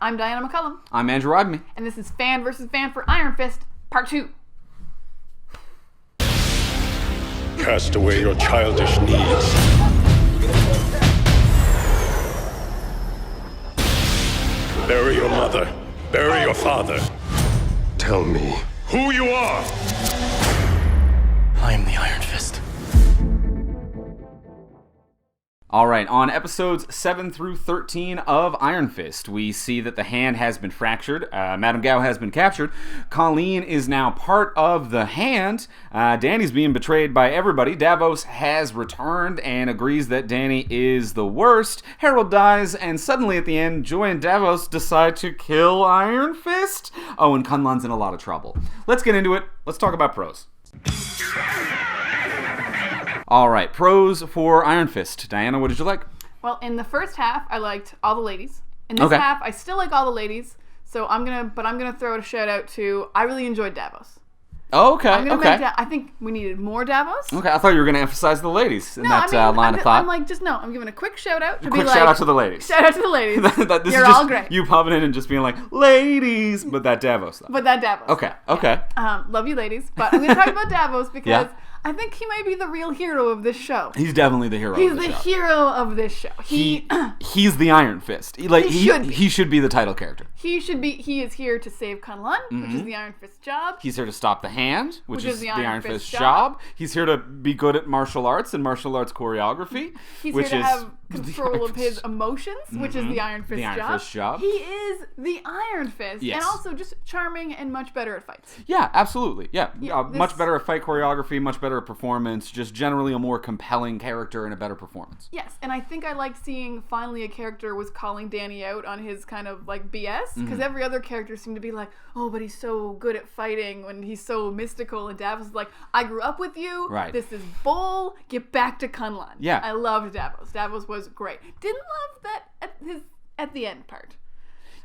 I'm Diana McCullum. I'm Andrew Rodney. And this is Fan vs. Fan for Iron Fist, Part 2. Cast away your childish needs. Bury your mother. Bury your father. Tell me who you are. I am the Iron Fist. All right, on episodes 7 through 13 of Iron Fist, we see that the hand has been fractured, Madame Gao has been captured, Colleen is now part of the hand, Danny's being betrayed by everybody, Davos has returned and agrees that Danny is the worst, Harold dies, and suddenly at the end, Joy and Davos decide to kill Iron Fist? Oh, and Kunlun's in a lot of trouble. Let's get into it. Let's talk about pros. All right, pros for Iron Fist. Diana, what did you like? Well, in the first half, I liked all the ladies. In this half, I still like all the ladies. So I'm gonna throw a shout out to. I really enjoyed Davos. Oh, okay. I think we needed more Davos. Okay, I thought you were gonna emphasize the ladies in line of thought. I'm giving a quick shout out to shout out to the ladies. Shout out to the ladies. This You're is just all great. You pumping in and just being like, ladies, but that Davos stuff. Okay. Yeah. Love you, ladies. But I'm gonna talk about Davos because. I think he might be the real hero of this show. He's definitely the hero. He's the hero of this show. He's the Iron Fist. He should be the title character. He is here to save Kunlun, which is the Iron Fist's job. He's here to stop the hand, which is the Iron Fist's job. He's here to be good at martial arts and martial arts choreography. He's here to have control of his emotions, which is the Iron Fist's job. He is the Iron Fist, and also just charming and much better at fights. Yeah, absolutely. Yeah, much better at fight choreography, much better at performance, just generally a more compelling character and a better performance. Yes, and I think I liked seeing finally a character was calling Danny out on his kind of like BS, because every other character seemed to be like, oh, but he's so good at fighting when he's so mystical, and Davos is like, I grew up with you, this is bull, get back to Kunlun. Yeah. I loved Davos. Davos was great. Didn't love that at the end part.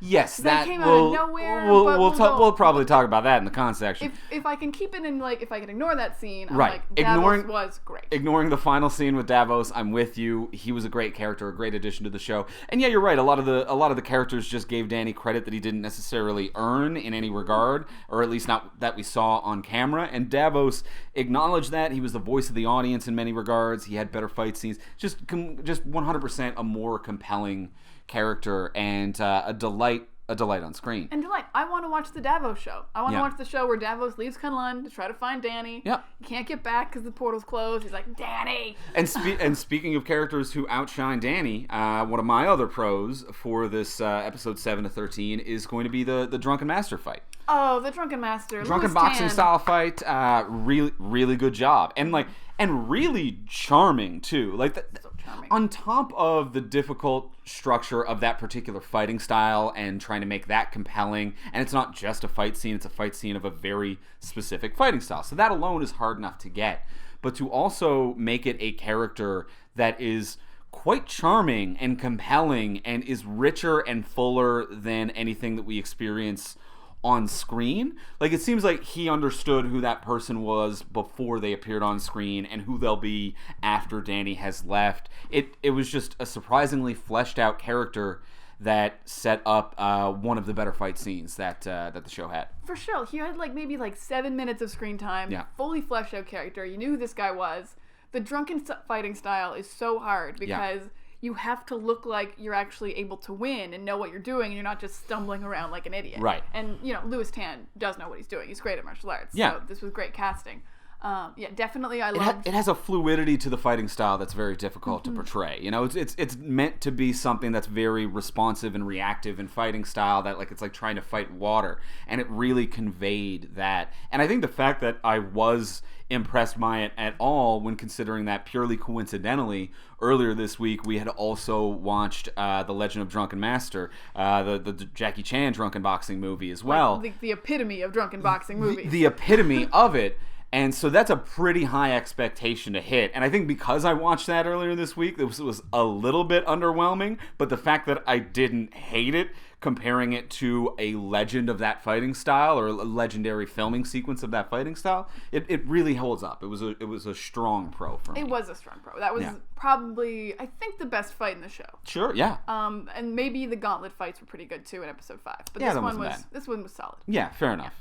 Yes, that came out of nowhere. We'll probably talk about that in the con section. If I can keep it in, if I can ignore that scene, I'm like, Davos was great. Ignoring the final scene with Davos, I'm with you. He was a great character, a great addition to the show. And yeah, you're right. A lot of the characters just gave Danny credit that he didn't necessarily earn in any regard, or at least not that we saw on camera. And Davos acknowledged that he was the voice of the audience in many regards. He had better fight scenes. Just 100% a more compelling character and a delight on screen. And I want to watch the Davos show. I want to watch the show where Davos leaves Kunlun to try to find Danny. Yeah. He can't get back because the portal's closed. He's like, Danny! And speaking of characters who outshine Danny, one of my other pros for this episode 7 to 13 is going to be the Drunken Master fight. Oh, the Drunken Master. Drunken boxing style fight. Really, really good job. And really charming too. So charming. On top of the difficult structure of that particular fighting style and trying to make that compelling, and it's not just a fight scene, it's a fight scene of a very specific fighting style. So that alone is hard enough to get. But to also make it a character that is quite charming and compelling and is richer and fuller than anything that we experience on screen. It seems like he understood who that person was before they appeared on screen and who they'll be after Danny has left. It was just a surprisingly fleshed out character that set up one of the better fight scenes that the show had. For sure. He had maybe 7 minutes of screen time. Yeah. Fully fleshed out character. You knew who this guy was. The drunken fighting style is so hard because you have to look like you're actually able to win and know what you're doing, and you're not just stumbling around like an idiot. Right. And, Louis Tan does know what he's doing. He's great at martial arts. Yeah. So this was great casting. Definitely it has a fluidity to the fighting style that's very difficult to portray. It's meant to be something that's very responsive and reactive in fighting style, that it's like trying to fight water, and it really conveyed that. And I think the fact that I was impressed by it at all, when considering that purely coincidentally, earlier this week we had also watched The Legend of Drunken Master, the Jackie Chan drunken boxing movie as well. The epitome of drunken boxing movies. The epitome of it. And so that's a pretty high expectation to hit. And I think because I watched that earlier this week, it was a little bit underwhelming. But the fact that I didn't hate it comparing it to a legend of that fighting style or a legendary filming sequence of that fighting style, it really holds up. It was a strong pro for me. It was a strong pro. That was probably, I think, the best fight in the show. Sure, yeah. And maybe the gauntlet fights were pretty good too in episode 5. But Yeah, this one was solid. Yeah, fair enough.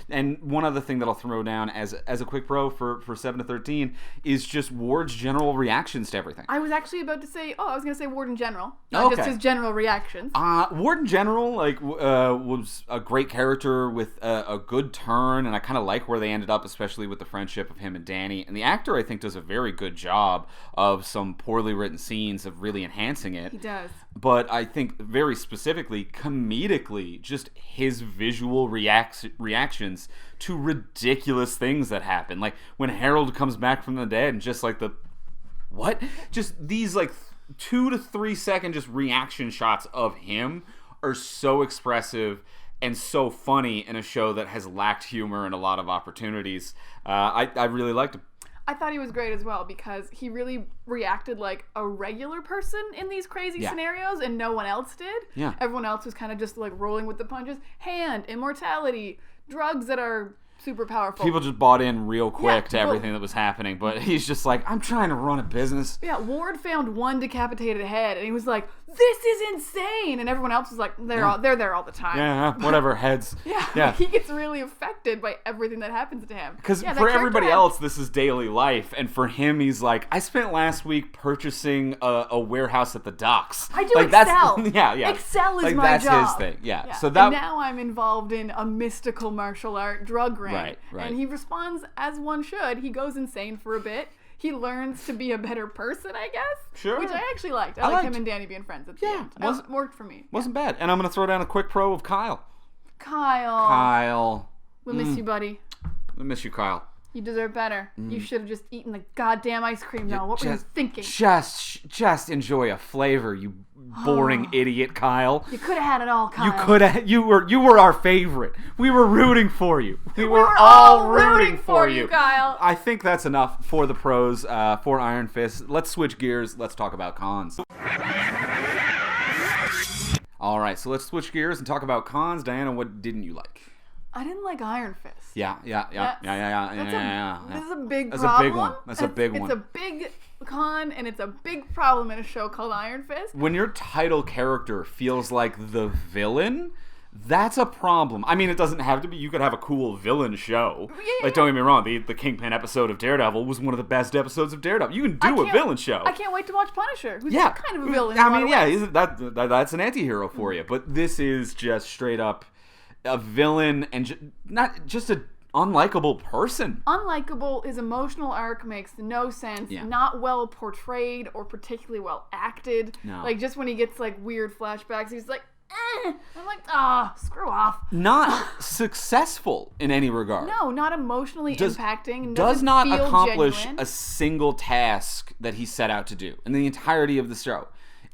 And one other thing that I'll throw down as a quick pro for 7 to 13 is just Ward's general reactions to everything. I was actually about to say, I was going to say Ward in general, Oh, not okay. just his general reactions. Ward in general, was a great character with a good turn, and I kind of like where they ended up, especially with the friendship of him and Danny. And the actor, I think, does a very good job of some poorly written scenes of really enhancing it. He does. But I think very specifically, comedically, just his visual reactions to ridiculous things that happen. Like when Harold comes back from the dead and just like just these 2 to 3 second just reaction shots of him are so expressive and so funny in a show that has lacked humor and a lot of opportunities. I really liked him. I thought he was great as well because he really reacted like a regular person in these crazy scenarios and no one else did. Yeah. Everyone else was kind of just like rolling with the punches. Hand, immortality, drugs that are super powerful. People just bought in real quick to everything that was happening, but he's just like, I'm trying to run a business. Yeah, Ward found one decapitated head and he was like, this is insane, and everyone else was like, they're there all the time. Yeah, whatever, heads. Yeah. He gets really affected by everything that happens to him. Because for everybody else, this is daily life, and for him, he's like, I spent last week purchasing a warehouse at the docks. I do Excel. Yeah. Excel is like, my that's job. His thing. Yeah. So and now I'm involved in a mystical martial art drug ring. Right. And he responds as one should. He goes insane for a bit. He learns to be a better person, I guess. Sure. Which I actually liked. I liked him and Danny being friends at the end. It worked for me. Wasn't bad. And I'm going to throw down a quick pro of Kyle. Kyle. We'll miss you, buddy. I miss you, Kyle. You deserve better. You should have just eaten the goddamn ice cream now. What were you thinking? Just enjoy a flavor, you boring idiot, Kyle. You could have had it all, Kyle. You could have. You were our favorite. We were rooting for you. We were all rooting for you, Kyle. I think that's enough for the pros for Iron Fist. Let's switch gears. Let's talk about cons. All right, so let's switch gears and talk about cons. Diana, what didn't you like? I didn't like Iron Fist. Yeah. This is a big problem. That's a big one. That's a big one. It's a big con, and it's a big problem in a show called Iron Fist. When your title character feels like the villain, that's a problem. I mean, it doesn't have to be. You could have a cool villain show. Yeah. Like, don't get me wrong, the Kingpin episode of Daredevil was one of the best episodes of Daredevil. You can do a villain show. I can't wait to watch Punisher, who's kind of a villain. I mean, that's an anti-hero for you. But this is just straight up a villain and not just a unlikable person. Unlikable. His emotional arc makes no sense. Yeah. Not well portrayed or particularly well acted. No. Like, just when he gets like weird flashbacks, he's like, I'm like, screw off. Not successful in any regard. No, not emotionally impacting. Does not feel accomplish genuine. a single task that he set out to do in the entirety of the show.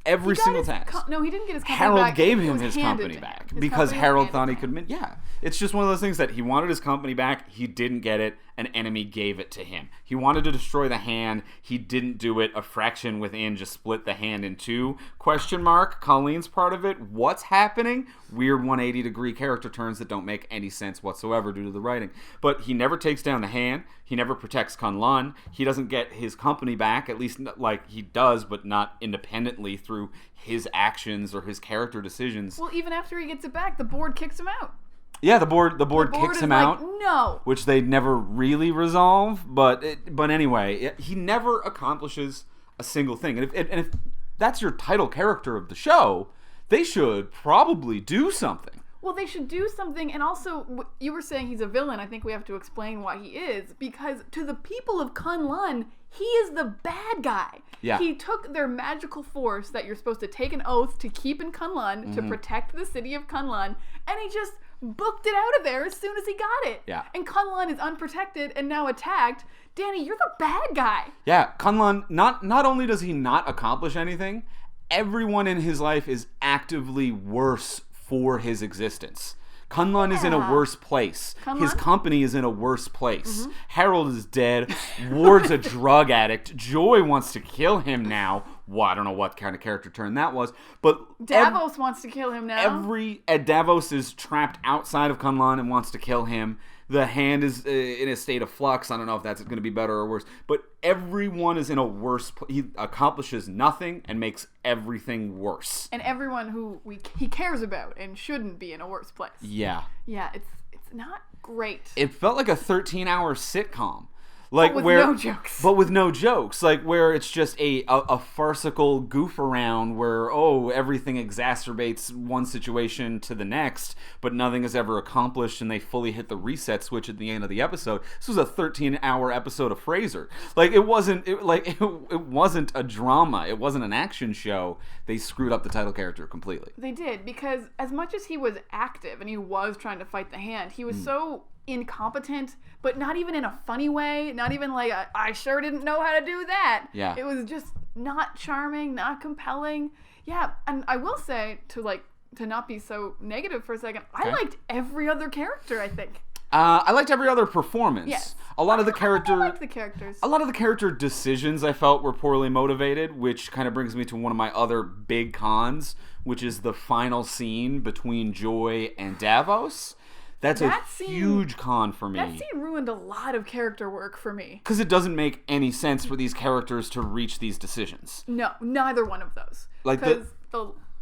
Every single task. No, he didn't get his company Harold back. gave It him was his handed company to back him. because His Harold company thought he was could. Yeah, it's just one of those things that he wanted his company back. He didn't get it. An enemy gave it to him. He wanted to destroy the hand. He didn't do it. A fraction within just split the hand in two. Question mark. Colleen's part of it. What's happening? Weird 180-degree character turns that don't make any sense whatsoever due to the writing. But he never takes down the hand. He never protects Kunlun. He doesn't get his company back, at least like he does, but not independently through his actions or his character decisions. Well, even after he gets it back, the board kicks him out. Yeah, the board kicks him out. No. Which they never really resolve, but anyway, he never accomplishes a single thing. And if that's your title character of the show, they should probably do something. Well, they should do something, and also, you were saying he's a villain. I think we have to explain why he is, because to the people of Kunlun, he is the bad guy. Yeah. He took their magical force that you're supposed to take an oath to keep in Kunlun, to protect the city of Kunlun, and he just booked it out of there as soon as he got it. Yeah. And Kunlun is unprotected and now attacked. Danny, you're the bad guy. Yeah, Kunlun, not only does he not accomplish anything, everyone in his life is actively worse for his existence. Kunlun is in a worse place. His company is in a worse place. Harold is dead. Ward's a drug addict. Joy wants to kill him now. well, I don't know what kind of character turn that was, but Davos wants to kill him now. Davos is trapped outside of Kunlun and wants to kill him. The Hand is in a state of flux. I don't know if that's going to be better or worse, but everyone is in a worse place. He accomplishes nothing and makes everything worse. And everyone who he cares about and shouldn't be in a worse place. Yeah. Yeah, it's not great. It felt like a 13-hour sitcom. Like but with no jokes. Like where it's just a farcical goof around where, everything exacerbates one situation to the next, but nothing is ever accomplished and they fully hit the reset switch at the end of the episode. This was a 13-hour episode of Frasier. Like it wasn't a drama. It wasn't an action show. They screwed up the title character completely. They did, because as much as he was active and he was trying to fight the Hand, he was so incompetent, but not even in a funny way, not even like I sure didn't know how to do that. Yeah. It was just not charming, not compelling. Yeah, and I will say, to not be so negative for a second, I liked every other character, I think. I liked every other performance. Yes. I liked the characters. A lot of the character decisions I felt were poorly motivated, which kind of brings me to one of my other big cons, which is the final scene between Joy and Davos. That's a huge con for me. That scene ruined a lot of character work for me. Because it doesn't make any sense for these characters to reach these decisions. No, neither one of those. Like go ahead.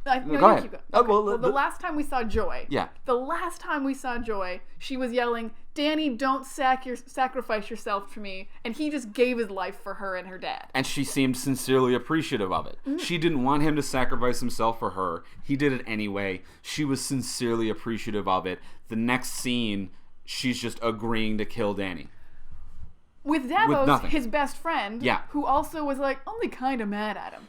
Keep going. Okay. The last time we saw Joy. Yeah. The last time we saw Joy, she was yelling, "Danny, don't sacrifice yourself for me," and he just gave his life for her and her dad. And she seemed sincerely appreciative of it. She didn't want him to sacrifice himself for her. He did it anyway. She was sincerely appreciative of it. The next scene, she's just agreeing to kill Danny. With Davos, his best friend, who also was only kind of mad at him.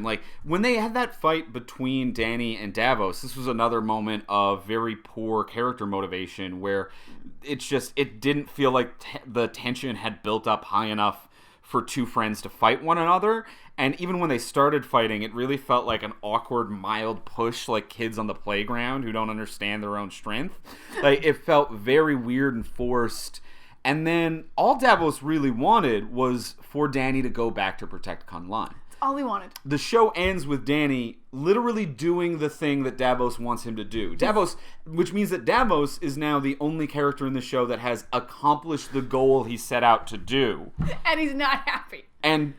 Like, when they had that fight between Danny and Davos, this was another moment of very poor character motivation where it didn't feel like the tension had built up high enough for two friends to fight one another. And even when they started fighting, it really felt like an awkward, mild push, like kids on the playground who don't understand their own strength. Like, it felt very weird and forced. And then all Davos really wanted was for Danny to go back to protect Kunlun. That's all he wanted. The show ends with Danny literally doing the thing that Davos wants him to do. Which means that Davos is now the only character in the show that has accomplished the goal he set out to do. And he's not happy. And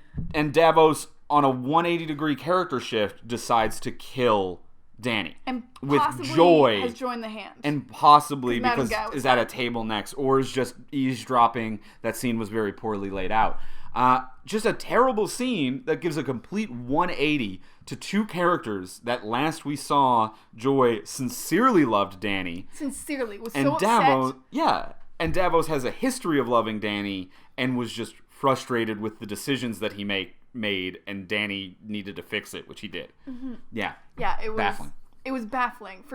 Davos, on a 180-degree character shift, decides to kill Danny. And with possibly Joy, has joined the Hand. And possibly because is at a table next, or is just eavesdropping. That scene was very poorly laid out. Just a terrible scene that gives a complete 180 to two characters that last we saw Joy sincerely loved Danny. Sincerely. Was and so Davos, upset. Yeah. And Davos has a history of loving Danny and was just frustrated with the decisions that he made, and Danny needed to fix it, which he did. Mm-hmm. Yeah. Yeah, it was baffling. It was baffling.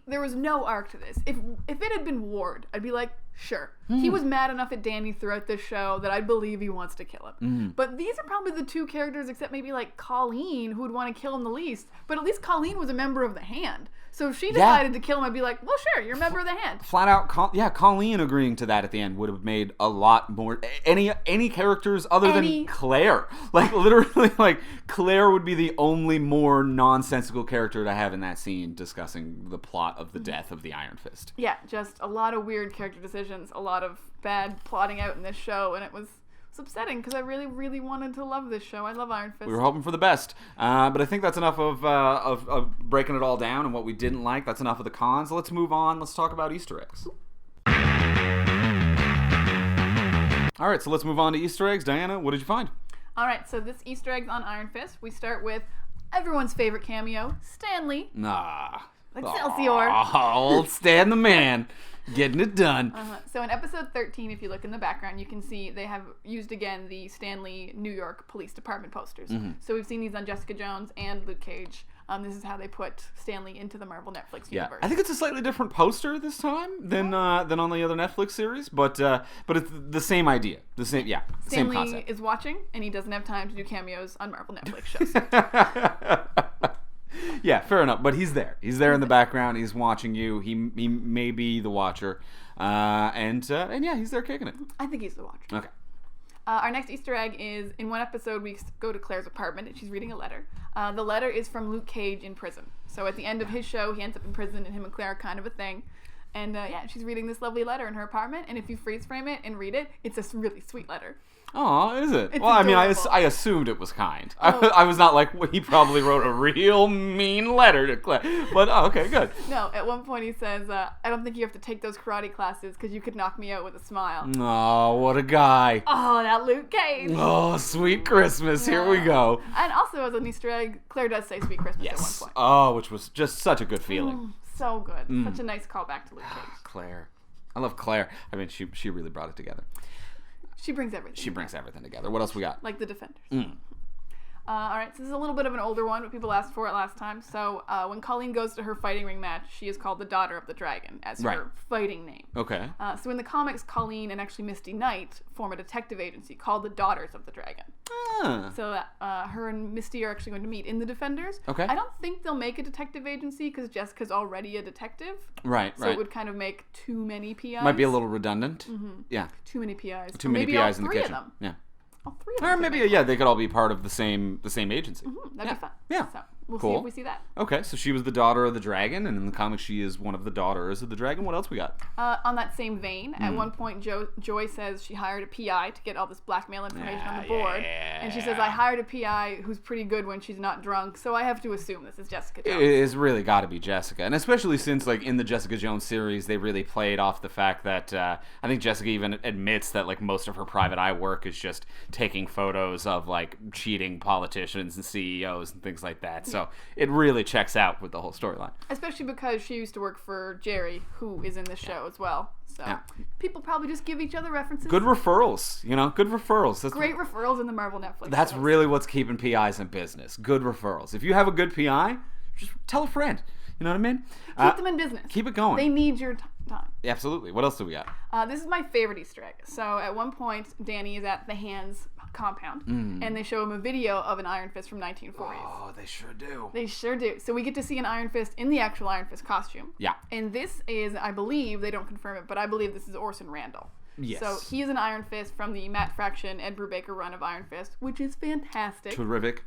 There was no arc to this. If it had been Ward, I'd be like, sure. He was mad enough at Danny throughout this show that I believe he wants to kill him. But these are probably the two characters, except maybe Colleen, who would want to kill him the least. But at least Colleen was a member of the Hand. So if she decided to kill him, I'd be like, well, sure, you're a member of the Hand. Flat out, Colleen agreeing to that at the end would have made a lot more. Any characters other than Claire. Literally, Claire would be the only more nonsensical character to have in that scene discussing the plot of the death of the Iron Fist. Yeah, just a lot of weird character decisions, a lot of bad plotting out in this show, and it was upsetting because I really, really wanted to love this show. I love Iron Fist. We were hoping for the best, but I think that's enough of breaking it all down and what we didn't like. That's enough of the cons. Let's move on. Let's talk about Easter eggs. All right, so let's move on to Easter eggs. Diana, what did you find? All right, so this Easter eggs on Iron Fist. We start with everyone's favorite cameo, Stan Lee. Excelsior. Old Stan the man. Getting it done. So in episode 13, if you look in the background, you can see they have used again the Stan Lee New York Police Department posters. Mm-hmm. So we've seen these on Jessica Jones and Luke Cage. This is how they put Stan Lee into the Marvel Netflix universe. I think it's a slightly different poster this time than on the other Netflix series, but it's the same idea. Same concept. Stan Lee is watching, and he doesn't have time to do cameos on Marvel Netflix shows. Yeah, fair enough. But he's there. He's there in the background. He's watching you. He may be the watcher, and yeah, he's there kicking it. I think he's the watcher. Okay. Our next Easter egg is, in one episode, we go to Claire's apartment and she's reading a letter. The letter is from Luke Cage in prison. So at the end of his show, he ends up in prison and him and Claire are kind of a thing. And she's reading this lovely letter in her apartment, and if you freeze frame it and read it, it's a really sweet letter. Oh, is it? It's well, I mean, adorable. I assumed it was kind. Oh. I was not like, well, he probably wrote a real mean letter to Claire. But, okay, good. No, at one point he says, I don't think you have to take those karate classes because you could knock me out with a smile. Oh, what a guy. Oh, that Luke Cage. Oh, sweet Christmas. Here we go. And also, as an Easter egg, Claire does say Sweet Christmas at one Yes. point. Oh, which was just such a good feeling. So good. Such a nice callback to Luke Cage. Claire. I love Claire. I mean, she really brought it together. She brings everything. She brings everything together. What else we got? Like the Defenders. All right, so this is a little bit of an older one, but people asked for it last time. So when Colleen goes to her fighting ring match, she is called the Daughter of the Dragon as her fighting name. Okay. So in the comics, Colleen and actually Misty Knight form a detective agency called the Daughters of the Dragon. Ah. So her and Misty are actually going to meet in the Defenders. Okay. I don't think they'll make a detective agency because Jessica's already a detective. Right, So it would kind of make too many PIs. Might be a little redundant. Yeah. Too many PIs. Too many PIs in the kitchen. Of them. Yeah. All three of them. Or could maybe, make yeah, they could all be part of the same agency. That'd be fun. Yeah. So we'll Cool. see if we see that. Okay, so she was the daughter of the dragon, and in the comics she is one of the daughters of the dragon. What else we got? On that same vein, at one point, Joy says she hired a PI to get all this blackmail information on the board. And she says, I hired a PI who's pretty good when she's not drunk, so I have to assume this is Jessica Jones. It's really got to be Jessica, and especially since, like, in the Jessica Jones series, they really played off the fact that I think Jessica even admits that, like, most of her private eye work is just taking photos of, like, cheating politicians and CEOs and things like that. So it really checks out with the whole storyline. Especially because she used to work for Jerry, who is in the show as well. So people probably just give each other references. Good referrals, good referrals. That's Great referrals in the Marvel Netflix That's shows. really what's keeping PIs in business. Good referrals. If you have a good PI, just tell a friend. You know what I mean? Keep them in business. Keep it going. They need your time. Absolutely. What else do we got? This is my favorite Easter egg. So at one point, Danny is at the Hands compound, and they show him a video of an Iron Fist from 1940s. Oh, they sure do. They sure do. So we get to see an Iron Fist in the actual Iron Fist costume. Yeah. And this is, I believe, they don't confirm it, but I believe this is Orson Randall. Yes. So he is an Iron Fist from the Matt Fraction, Ed Brubaker run of Iron Fist, which is fantastic. Terrific.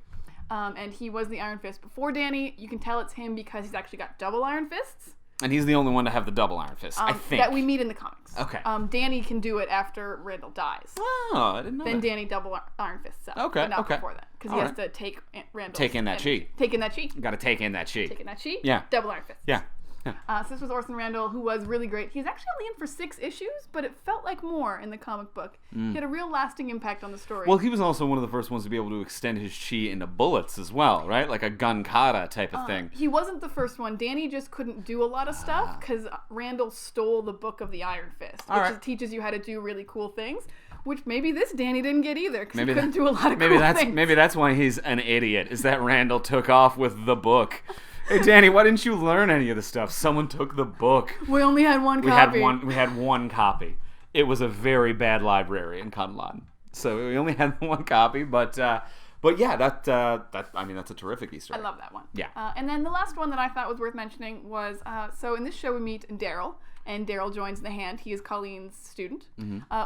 And he was the Iron Fist before Danny. You can tell it's him because he's actually got double Iron Fists. And he's the only one to have the double Iron Fist, I think. That we meet in the comics. Okay. Danny can do it after Randall dies. Oh, I didn't know Then that. Danny double Iron Fists up. Okay, But not okay. before that. Because he All has to take Randall's Take in that energy. chi. Take in that chi. Got to take in that chi. Take in that chi. Yeah. Double Iron Fists. Yeah. So this was Orson Randall, who was really great. He's actually only in for 6 issues, but it felt like more in the comic book. He had a real lasting impact on the story. Well, he was also one of the first ones to be able to extend his chi into bullets as well, right? Like a gun kata type of thing. He wasn't the first one. Danny just couldn't do a lot of stuff because Randall stole the book of the Iron Fist, which teaches you how to do really cool things. Which maybe this Danny didn't get either because he couldn't do a lot of cool things. Maybe that's why he's an idiot, is that Randall took off with the book. Hey, Danny, why didn't you learn any of the stuff? Someone took the book. We only had one copy. We had one copy. It was a very bad library in Conlon. So we only had one copy, but yeah, that's a terrific Easter egg. I love that one. Yeah. And then the last one that I thought was worth mentioning was, so in this show we meet Daryl, and Daryl joins the Hand. He is Colleen's student.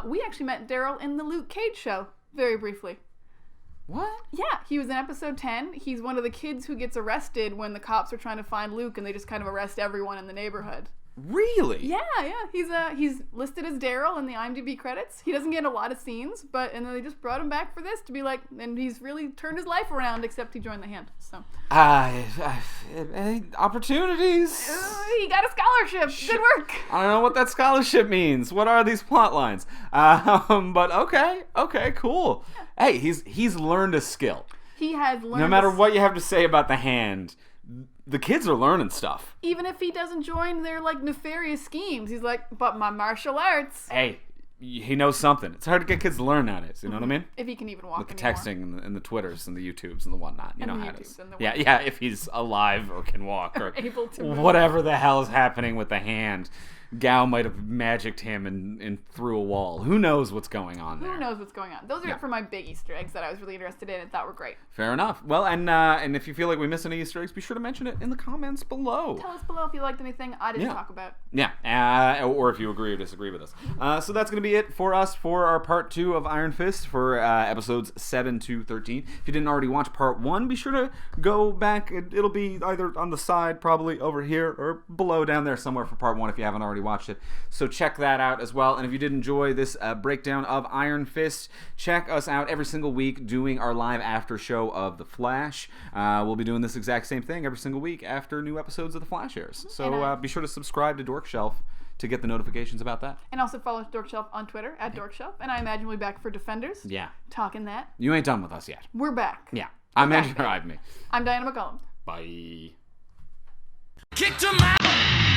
We actually met Daryl in the Luke Cage show, very briefly. What? Yeah, he was in episode 10. He's one of the kids who gets arrested when the cops are trying to find Luke, and they just kind of arrest everyone in the neighborhood. Really? Yeah. He's listed as Daryl in the IMDb credits. He doesn't get a lot of scenes, and then they just brought him back for this to be like, and he's really turned his life around, except he joined the Hand. So. Opportunities. He got a scholarship. Good work. I don't know what that scholarship means. What are these plot lines? But okay, cool. Hey, he's learned a skill. He has learned. No matter what you have to say about the Hand, the kids are learning stuff. Even if he doesn't join their like nefarious schemes, he's like, but my martial arts. Hey, he knows something. It's hard to get kids to learn nowadays. You know what I mean? If he can even walk. The anymore. texting and the Twitters and the YouTubes and the whatnot. You know how it is. Yeah. Yeah. If he's alive or can walk or able to move. whatever the hell is happening with the Hand. Gao might have magicked him and through a wall. Who knows what's going on there? Who knows what's going on? Those are it for my big Easter eggs that I was really interested in and thought were great. Fair enough. Well, and if you feel like we missed any Easter eggs, be sure to mention it in the comments below. Tell us below if you liked anything I didn't talk about. Yeah, or if you agree or disagree with us. So that's going to be it for us for our part 2 of Iron Fist for episodes 7 to 13. If you didn't already watch part 1, be sure to go back. It'll be either on the side, probably over here, or below down there somewhere for part 1 if you haven't already watched it. So check that out as well. And if you did enjoy this breakdown of Iron Fist, check us out every single week doing our live after show of The Flash. We'll be doing this exact same thing every single week after new episodes of The Flash airs. So be sure to subscribe to Dork Shelf to get the notifications about that. And also follow Dork Shelf on Twitter at Dork Shelf. And I imagine we'll be back for Defenders. Yeah. Talking that. You ain't done with us yet. We're back. Yeah. I'm Andrew Ivney. I'm Diana McCollum. Bye. Kicked him out!